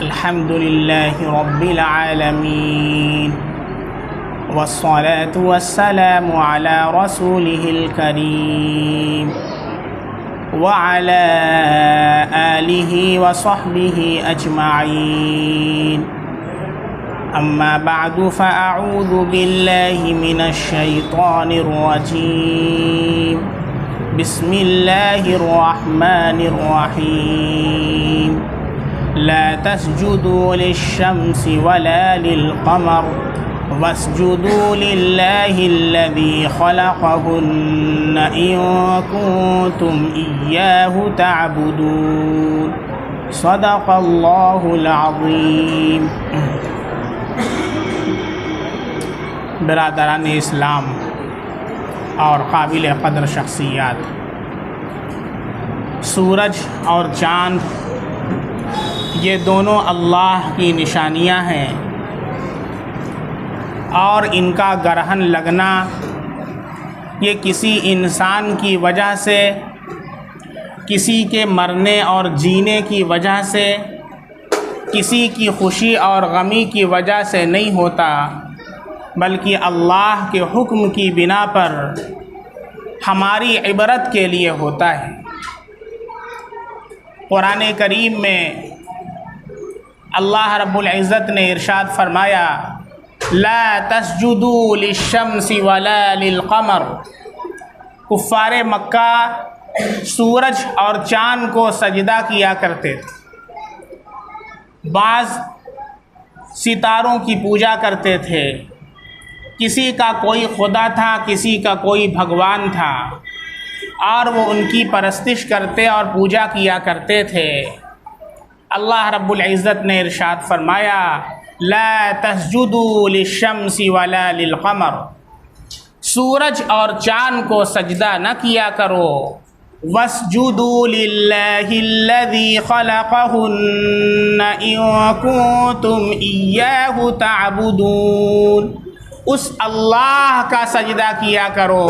الحمد لله رب العالمين والصلاة والسلام على رسوله الكريم وعلى آله وصحبه أجمعين أما بعد فأعوذ بالله من الشيطان الرجيم بسم الله الرحمن الرحيم لا تسجدوا للشمس ولا للقمر واسجدوا لله الذي خلقهن إن كنتم إياه تعبدون صدق الله العظيم. برادران اسلام اور قابل قدر شخصیات، سورج اور چاند یہ دونوں اللہ کی نشانیاں ہیں، اور ان کا گرہن لگنا یہ کسی انسان کی وجہ سے، کسی کے مرنے اور جینے کی وجہ سے، کسی کی خوشی اور غمی کی وجہ سے نہیں ہوتا، بلکہ اللہ کے حکم کی بنا پر ہماری عبرت کے لیے ہوتا ہے. قرآن کریم میں اللہ رب العزت نے ارشاد فرمایا لا تسجدوا للشمس ولا للقمر. کفار مکہ سورج اور چاند کو سجدہ کیا کرتے تھے، بعض ستاروں کی پوجا کرتے تھے، کسی کا کوئی خدا تھا، کسی کا کوئی بھگوان تھا، اور وہ ان کی پرستش کرتے اور پوجا کیا کرتے تھے. اللہ رب العزت نے ارشاد فرمایا لا تسجدوا للشمس ولا للقمر. سورج اور چاند کو سجدہ نہ کیا کرو. واسجدوا للہ الذی خلقہن ان کنتم ایاہ تعبدون. اس اللہ کا سجدہ کیا کرو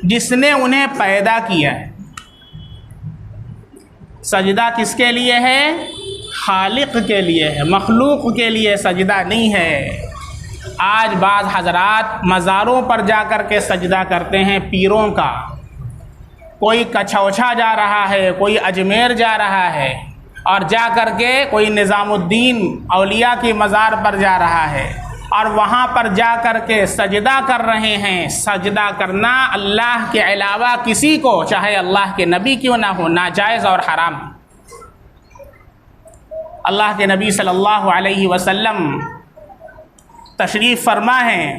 جس نے انہیں پیدا کیا ہے. سجدہ کس کے لیے ہے؟ خالق کے لیے ہے، مخلوق کے لیے سجدہ نہیں ہے. آج بعض حضرات مزاروں پر جا کر کے سجدہ کرتے ہیں پیروں کا. کوئی کچھوچھا جا رہا ہے، کوئی اجمیر جا رہا ہے، اور جا کر کے کوئی نظام الدین اولیاء کی مزار پر جا رہا ہے، اور وہاں پر جا کر کے سجدہ کر رہے ہیں. سجدہ کرنا اللہ کے علاوہ کسی کو، چاہے اللہ کے نبی کیوں نہ ہو، ناجائز اور حرام. اللہ کے نبی صلی اللہ علیہ وسلم تشریف فرما ہیں.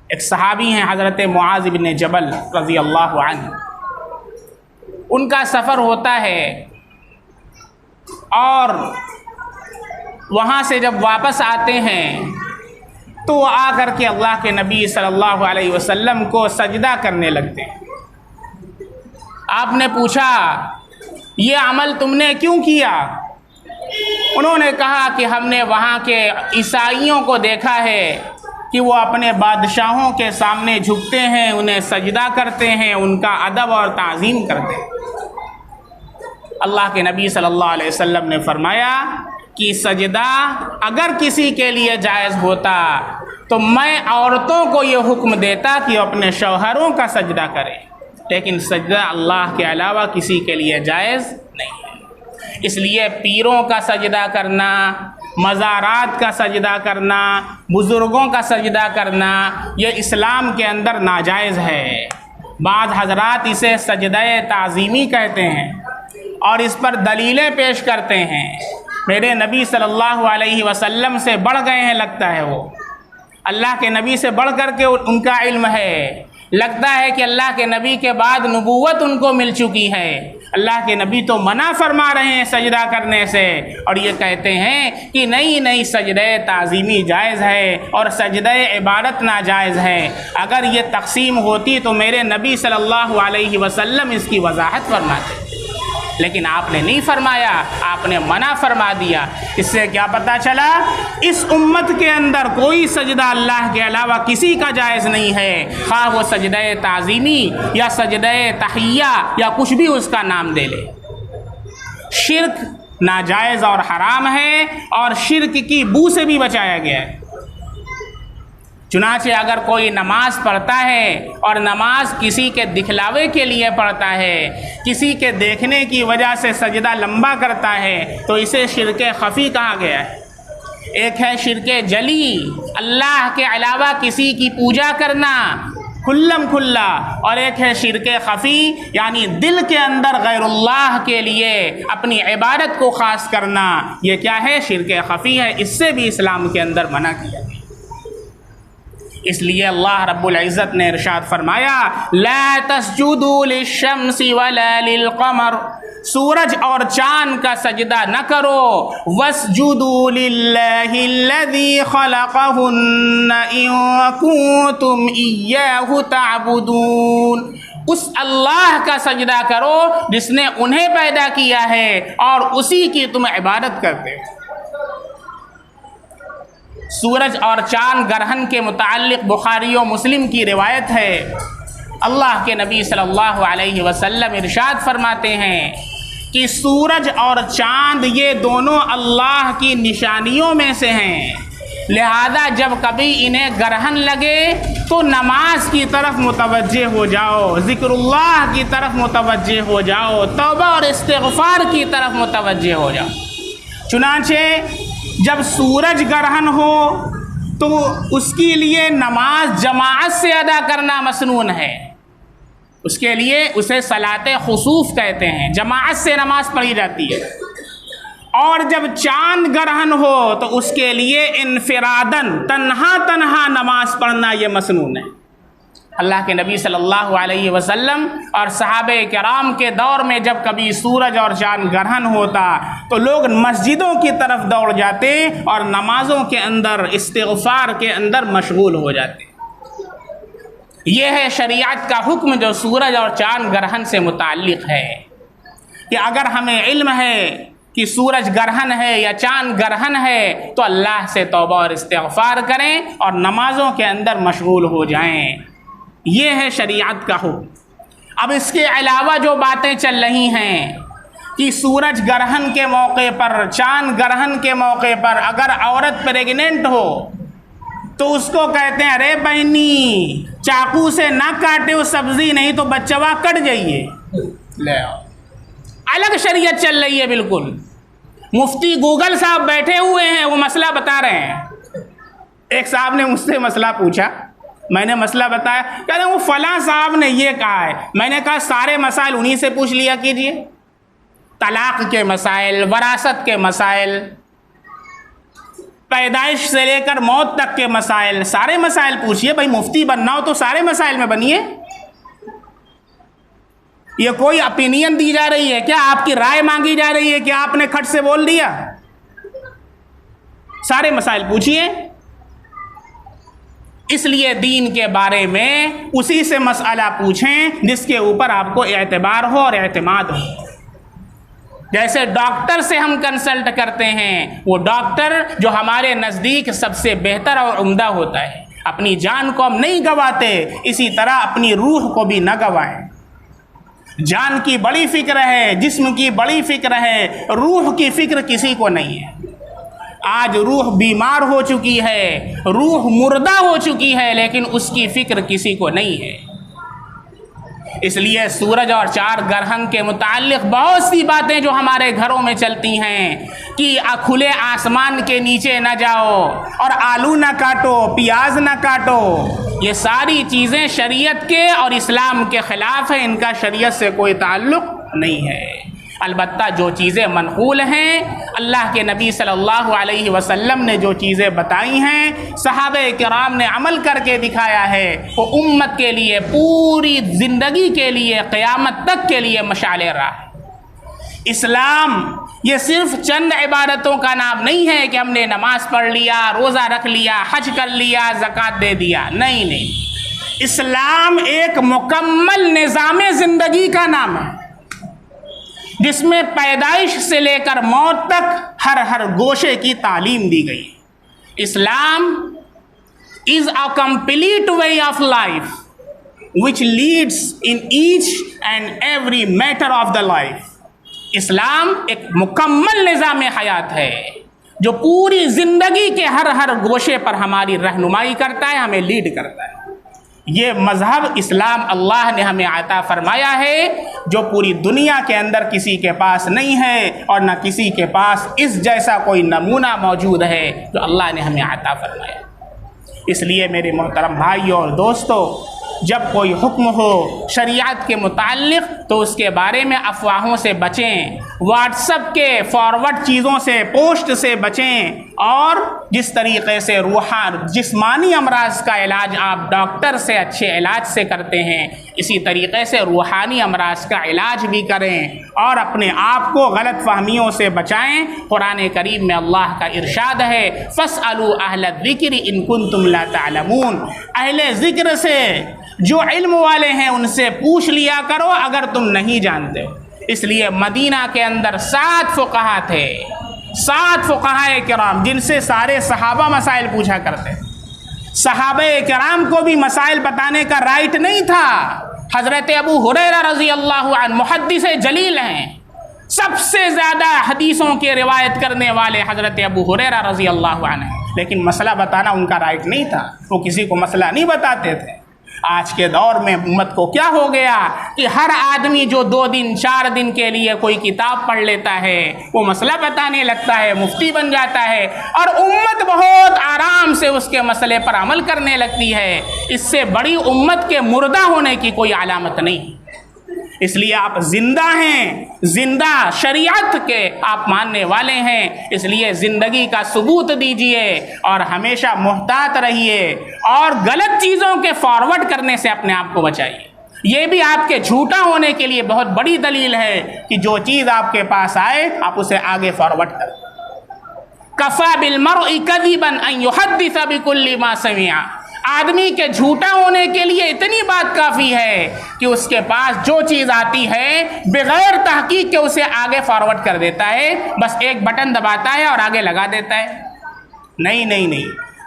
ایک صحابی ہیں حضرت معاذ بن جبل رضی اللہ عنہ. ان کا سفر ہوتا ہے، اور وہاں سے جب واپس آتے ہیں تو وہ آ کر کے اللہ کے نبی صلی اللہ علیہ وسلم کو سجدہ کرنے لگتے ہیں. آپ نے پوچھا یہ عمل تم نے کیوں کیا؟ انہوں نے کہا کہ ہم نے وہاں کے عیسائیوں کو دیکھا ہے کہ وہ اپنے بادشاہوں کے سامنے جھکتے ہیں، انہیں سجدہ کرتے ہیں، ان کا ادب اور تعظیم کرتے ہیں. اللہ کے نبی صلی اللہ علیہ وسلم نے فرمایا کہ سجدہ اگر کسی کے لیے جائز ہوتا تو میں عورتوں کو یہ حکم دیتا کہ اپنے شوہروں کا سجدہ کریں، لیکن سجدہ اللہ کے علاوہ کسی کے لیے جائز نہیں ہے. اس لیے پیروں کا سجدہ کرنا، مزارات کا سجدہ کرنا، بزرگوں کا سجدہ کرنا، یہ اسلام کے اندر ناجائز ہے. بعض حضرات اسے سجدہ تعظیمی کہتے ہیں اور اس پر دلیلیں پیش کرتے ہیں. میرے نبی صلی اللہ علیہ وسلم سے بڑھ گئے ہیں لگتا ہے، وہ اللہ کے نبی سے بڑھ کر کے ان کا علم ہے. لگتا ہے کہ اللہ کے نبی کے بعد نبوت ان کو مل چکی ہے. اللہ کے نبی تو منع فرما رہے ہیں سجدہ کرنے سے، اور یہ کہتے ہیں کہ نہیں سجدہ تعظیمی جائز ہے اور سجدہ عبادت ناجائز ہے. اگر یہ تقسیم ہوتی تو میرے نبی صلی اللہ علیہ وسلم اس کی وضاحت فرماتے، لیکن آپ نے نہیں فرمایا، آپ نے منع فرما دیا. اس سے کیا پتہ چلا؟ اس امت کے اندر کوئی سجدہ اللہ کے علاوہ کسی کا جائز نہیں ہے، خواہ وہ سجدہ تعظیمی یا سجدہ تحیہ یا کچھ بھی اس کا نام دے لے. شرک ناجائز اور حرام ہے اور شرک کی بو سے بھی بچایا گیا ہے۔ چنانچہ اگر کوئی نماز پڑھتا ہے اور نماز کسی کے دکھلاوے کے لیے پڑھتا ہے، کسی کے دیکھنے کی وجہ سے سجدہ لمبا کرتا ہے، تو اسے شرک خفی کہا گیا ہے۔ ایک ہے شرک جلی، اللہ کے علاوہ کسی کی پوجا کرنا کھلم کھلا، اور ایک ہے شرک خفی، یعنی دل کے اندر غیر اللہ کے لیے اپنی عبادت کو خاص کرنا۔ یہ کیا ہے؟ شرک خفی ہے، اس سے بھی اسلام کے اندر منع کیا گیا۔ اس لیے اللہ رب العزت نے ارشاد فرمایا لا تسجدوا للشمس ولا للقمر، سورج اور چاند کا سجدہ نہ کرو، واسجدوا للہ الذی خلقہن ان کنتم ایاہ تعبدون، اس اللہ کا سجدہ کرو جس نے انہیں پیدا کیا ہے اور اسی کی تم عبادت کرتے ہو۔ سورج اور چاند گرہن کے متعلق بخاری و مسلم کی روایت ہے، اللہ کے نبی صلی اللہ علیہ وسلم ارشاد فرماتے ہیں کہ سورج اور چاند یہ دونوں اللہ کی نشانیوں میں سے ہیں، لہذا جب کبھی انہیں گرہن لگے تو نماز کی طرف متوجہ ہو جاؤ، ذکر اللہ کی طرف متوجہ ہو جاؤ، توبہ اور استغفار کی طرف متوجہ ہو جاؤ۔ چنانچہ جب سورج گرہن ہو تو اس کے لیے نماز جماعت سے ادا کرنا مسنون ہے، اس کے لیے اسے صلاۃ خسوف کہتے ہیں، جماعت سے نماز پڑھی جاتی ہے۔ اور جب چاند گرہن ہو تو اس کے لیے انفرادن تنہا نماز پڑھنا یہ مسنون ہے۔ اللہ کے نبی صلی اللہ علیہ وسلم اور صحابہ کرام کے دور میں جب کبھی سورج اور چاند گرہن ہوتا تو لوگ مسجدوں کی طرف دوڑ جاتے اور نمازوں کے اندر استغفار کے اندر مشغول ہو جاتے۔ یہ ہے شریعت کا حکم جو سورج اور چاند گرہن سے متعلق ہے، کہ اگر ہمیں علم ہے کہ سورج گرہن ہے یا چاند گرہن ہے تو اللہ سے توبہ اور استغفار کریں اور نمازوں کے اندر مشغول ہو جائیں۔ یہ ہے شریعت کا حکم۔ اب اس کے علاوہ جو باتیں چل رہی ہیں کہ سورج گرہن کے موقع پر، چاند گرہن کے موقع پر اگر عورت پریگننٹ ہو تو اس کو کہتے ہیں ارے بہنی چاقو سے نہ کاٹے وہ سبزی، نہیں تو بچوا کٹ جائیے۔ لے آؤ، الگ شریعت چل رہی ہے بالکل۔ مفتی گوگل صاحب بیٹھے ہوئے ہیں، وہ مسئلہ بتا رہے ہیں۔ ایک صاحب نے مجھ سے مسئلہ پوچھا، میں نے مسئلہ بتایا، کہہ رہے ہیں وہ فلاں صاحب نے یہ کہا ہے۔ میں نے کہا سارے مسائل انہی سے پوچھ لیا کیجئے، طلاق کے مسائل، وراثت کے مسائل، پیدائش سے لے کر موت تک کے مسائل، سارے مسائل پوچھئے۔ بھائی مفتی بننا ہو تو سارے مسائل میں بنیے۔ یہ کوئی اپینین دی جا رہی ہے کیا؟ آپ کی رائے مانگی جا رہی ہے کہ آپ نے کھٹ سے بول دیا؟ سارے مسائل پوچھئے۔ اس لیے دین کے بارے میں اسی سے مسئلہ پوچھیں جس کے اوپر آپ کو اعتبار ہو اور اعتماد ہو۔ جیسے ڈاکٹر سے ہم کنسلٹ کرتے ہیں، وہ ڈاکٹر جو ہمارے نزدیک سب سے بہتر اور عمدہ ہوتا ہے۔ اپنی جان کو ہم نہیں گنواتے، اسی طرح اپنی روح کو بھی نہ گنوائیں۔ جان کی بڑی فکر ہے، جسم کی بڑی فکر ہے، روح کی فکر کسی کو نہیں ہے۔ آج روح بیمار ہو چکی ہے، روح مردہ ہو چکی ہے، لیکن اس کی فکر کسی کو نہیں ہے۔ اس لیے سورج اور چاند گرہن کے متعلق بہت سی باتیں جو ہمارے گھروں میں چلتی ہیں کہ کھلے آسمان کے نیچے نہ جاؤ اور آلو نہ کاٹو، پیاز نہ کاٹو، یہ ساری چیزیں شریعت کے اور اسلام کے خلاف ہیں، ان کا شریعت سے کوئی تعلق نہیں ہے۔ البتہ جو چیزیں منقول ہیں، اللہ کے نبی صلی اللہ علیہ وسلم نے جو چیزیں بتائی ہیں، صحابہ کرام نے عمل کر کے دکھایا ہے، وہ امت کے لیے پوری زندگی کے لیے قیامت تک کے لیے مشعل راہ ہے۔ اسلام یہ صرف چند عبادتوں کا نام نہیں ہے کہ ہم نے نماز پڑھ لیا، روزہ رکھ لیا، حج کر لیا، زکوٰۃ دے دیا، نہیں۔ اسلام ایک مکمل نظام زندگی کا نام ہے جس میں پیدائش سے لے کر موت تک ہر گوشے کی تعلیم دی گئی ہے۔ اسلام is a complete way of life which leads in each and every matter of the life۔ اسلام ایک مکمل نظام حیات ہے جو پوری زندگی کے ہر گوشے پر ہماری رہنمائی کرتا ہے، ہمیں لیڈ کرتا ہے۔ یہ مذہب اسلام اللہ نے ہمیں عطا فرمایا ہے جو پوری دنیا کے اندر کسی کے پاس نہیں ہے، اور نہ کسی کے پاس اس جیسا کوئی نمونہ موجود ہے جو اللہ نے ہمیں عطا فرمایا۔ اس لیے میرے محترم بھائیوں اور دوستو، جب کوئی حکم ہو شریعت کے متعلق تو اس کے بارے میں افواہوں سے بچیں، واٹس ایپ کے فارورڈ چیزوں سے، پوسٹ سے بچیں، اور جس طریقے سے جسمانی امراض کا علاج آپ ڈاکٹر سے اچھے علاج سے کرتے ہیں، اسی طریقے سے روحانی امراض کا علاج بھی کریں اور اپنے آپ کو غلط فہمیوں سے بچائیں۔ قرآن کریم میں اللہ کا ارشاد ہے فَاسْأَلُوا أَهْلَ الذِّكْرِ إِن كُنتُمْ لَا تَعْلَمُونَ، اہل ذکر سے، جو علم والے ہیں ان سے پوچھ لیا کرو اگر تم نہیں جانتے ہو۔ اس لیے مدینہ کے اندر 7 فقہا تھے، 7 فقہائے کرام جن سے سارے صحابہ مسائل پوچھا کرتے۔ صحابہ کرام کو بھی مسائل بتانے کا رائٹ نہیں تھا۔ حضرت ابو ہریرہ رضی اللہ عنہ محدث جلیل ہیں، سب سے زیادہ حدیثوں کے روایت کرنے والے حضرت ابو ہریرہ رضی اللہ عنہ ہیں، لیکن مسئلہ بتانا ان کا رائٹ نہیں تھا، وہ کسی کو مسئلہ نہیں بتاتے تھے۔ آج کے دور میں امت کو کیا ہو گیا کہ ہر آدمی جو 2 دن 4 دن کے لیے کوئی کتاب پڑھ لیتا ہے وہ مسئلہ بتانے لگتا ہے، مفتی بن جاتا ہے، اور امت بہت آرام سے اس کے مسئلے پر عمل کرنے لگتی ہے۔ اس سے بڑی امت کے مردہ ہونے کی کوئی علامت نہیں۔ اس لیے آپ زندہ ہیں، زندہ شریعت کے آپ ماننے والے ہیں، اس لیے زندگی کا ثبوت دیجئے اور ہمیشہ محتاط رہیے، اور غلط چیزوں کے فارورڈ کرنے سے اپنے آپ کو بچائیے۔ یہ بھی آپ کے جھوٹا ہونے کے لیے بہت بڑی دلیل ہے کہ جو چیز آپ کے پاس آئے آپ اسے آگے فارورڈ کریں۔ کفا بالمرء کذبا ان یحدث بکل ما سمع، آدمی کے جھوٹا ہونے کے لیے اتنی بات کافی ہے کہ اس کے پاس جو چیز آتی ہے بغیر تحقیق کے اسے آگے فارورڈ کر دیتا ہے، بس ایک بٹن دباتا ہے اور آگے لگا دیتا ہے۔ نہیں،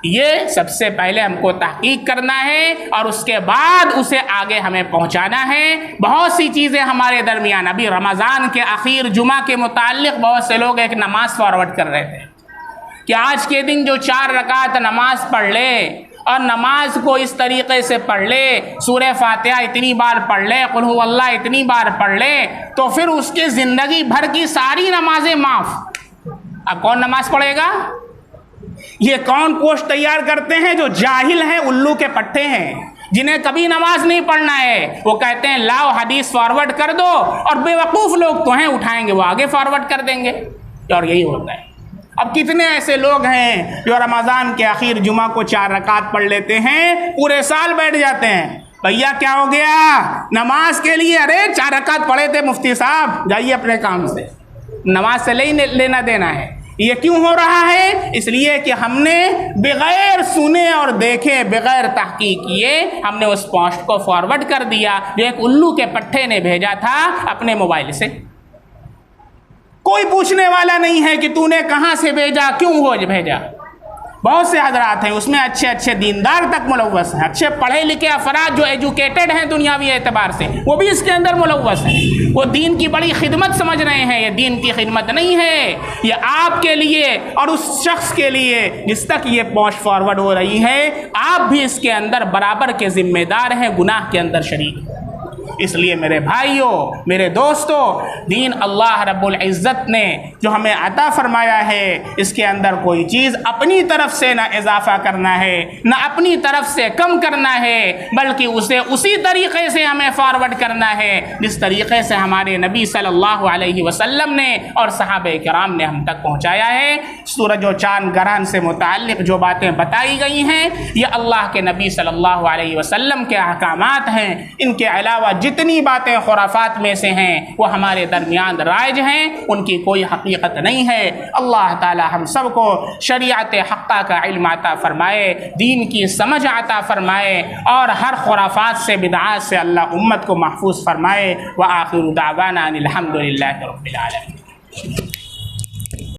یہ سب سے پہلے ہم کو تحقیق کرنا ہے اور اس کے بعد اسے آگے ہمیں پہنچانا ہے۔ بہت سی چیزیں ہمارے درمیان، ابھی رمضان کے اخیر جمعہ کے متعلق بہت سے لوگ ایک نماز فارورڈ کر رہے تھے کہ آج کے دن جو 4 رکعت نماز پڑھ لے اور نماز کو اس طریقے سے پڑھ لے، سورہ فاتحہ اتنی بار پڑھ لے، قل هو اللہ اتنی بار پڑھ لے، تو پھر اس کے زندگی بھر کی ساری نمازیں معاف۔ اب کون نماز پڑھے گا؟ یہ کون پوسٹ تیار کرتے ہیں؟ جو جاہل ہیں، الو کے پٹھے ہیں، جنہیں کبھی نماز نہیں پڑھنا ہے، وہ کہتے ہیں لاؤ حدیث فارورڈ کر دو، اور بے وقوف لوگ تو ہیں اٹھائیں گے وہ آگے فارورڈ کر دیں گے، اور یہی ہوتا ہے۔ اب کتنے ایسے لوگ ہیں جو رمضان کے اخیر جمعہ کو 4 رکعت پڑھ لیتے ہیں، پورے سال بیٹھ جاتے ہیں، بھیا کیا ہو گیا نماز کے لیے؟ ارے 4 رکعت پڑھے تھے مفتی صاحب، جائیے اپنے کام سے، نماز سے لینا دینا ہے۔ یہ کیوں ہو رہا ہے؟ اس لیے کہ ہم نے بغیر سنے اور دیکھے، بغیر تحقیق کیے، ہم نے اس پوسٹ کو فارورڈ کر دیا جو ایک الو کے پٹھے نے بھیجا تھا اپنے موبائل سے۔ کوئی پوچھنے والا نہیں ہے کہ تو نے کہاں سے بھیجا، کیوں ہو بھیجا۔ بہت سے حضرات ہیں اس میں اچھے دیندار تک ملوث ہیں، اچھے پڑھے لکھے افراد جو ایجوکیٹڈ ہیں دنیاوی اعتبار سے، وہ بھی اس کے اندر ملوث ہیں۔ وہ دین کی بڑی خدمت سمجھ رہے ہیں، یہ دین کی خدمت نہیں ہے، یہ آپ کے لیے اور اس شخص کے لیے جس تک یہ پوسٹ فارورڈ ہو رہی ہے، آپ بھی اس کے اندر برابر کے ذمہ دار ہیں، گناہ کے اندر شریک ہیں۔ اس لیے میرے بھائیوں، میرے دوستوں، دین اللہ رب العزت نے جو ہمیں عطا فرمایا ہے، اس کے اندر کوئی چیز اپنی طرف سے نہ اضافہ کرنا ہے، نہ اپنی طرف سے کم کرنا ہے، بلکہ اسے اسی طریقے سے ہمیں فارورڈ کرنا ہے جس طریقے سے ہمارے نبی صلی اللہ علیہ وسلم نے اور صحابہ کرام نے ہم تک پہنچایا ہے۔ سورج و چاند گرہن سے متعلق جو باتیں بتائی گئی ہیں، یہ اللہ کے نبی صلی اللہ علیہ وسلم کے احکامات ہیں۔ ان کے علاوہ جتنی باتیں خرافات میں سے ہیں وہ ہمارے درمیان رائج ہیں، ان کی کوئی حقیقت نہیں ہے۔ اللہ تعالی ہم سب کو شریعت حقہ کا علم عطا فرمائے، دین کی سمجھ عطا فرمائے، اور ہر خرافات سے بدعات سے اللہ امت کو محفوظ فرمائے۔ وآخر دعوانا الحمد للہ رب العالمین۔